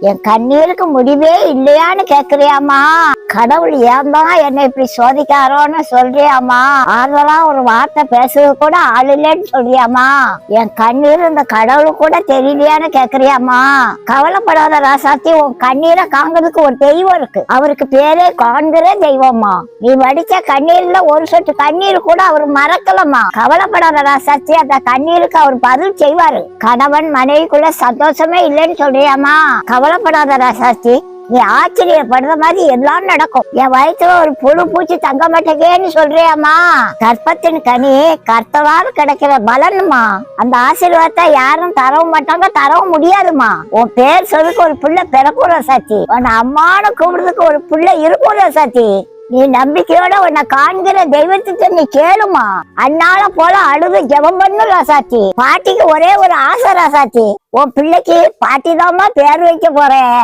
என் கண்ணீருக்கு முடிவே இல்லையான்னு கேக்குறியாமா? கடவுள் ஏன் தான் என்னை இப்படி சோதிக்காரோன்னு சொல்றியாமா? அதெல்லாம் ஒரு வார்த்தை பேசுறது கூட ஆள் இல்லைன்னு சொல்றியாமா? என் கண்ணீர் இந்த கடவுளு கூட தெரியலையான்னு கேக்குறியாமா? கவலைப்படாத ராசாத்தி, உன் கண்ணீரை காண்கிறதுக்கு ஒரு தெய்வம் இருக்கு. அவருக்கு பேரே காண்கிற தெய்வமா. நீ வடிச்ச கண்ணீர்ல ஒரு சொட்டு கண்ணீர் கூட அவர் மறக்கலமா. கவலைப்படாத ராசாத்தி, அந்த கண்ணீருக்கு அவர் பதில் செய்வாரு. கணவன் மனைவிக்குள்ள சந்தோஷமே இல்லைன்னு சொல்றியாமா? கவலைப்படாத ராசாத்தி, நீ ஆச்சரியப்படுற மாதிரி எல்லாம் நடக்கும். என் வயிற்றுல ஒரு புழு பூச்சி தங்க மாட்டேங்கன்னு சொல்றியாமா? கற்பத்தின் கனி கர்த்தவாறு கிடைக்கிற பலனுமா. அந்த ஆசீர்வாதத்தை யாரும் தரவும் மாட்டாங்க, தரவும் முடியாதுமா. உன் பேர் சொல்லுக்கு ஒரு புள்ள பிறக்கும் ராசாத்தி. உன்னை அம்மானு கூப்பிடுறதுக்கு ஒரு புள்ள இருக்கும் ராசாத்தி. நீ நம்பிக்கையோட உன்னை காண்கிற தெய்வத்துக்கு நீ கேளுமா. அண்ணால போல அழுது ஜெபம் பண்ணு ராசாத்தி. பாட்டிக்கு ஒரே ஒரு ஆசை ராசாத்தி, உன் பிள்ளைக்கு பாட்டி தாமா பேர் வைக்க போறேன்.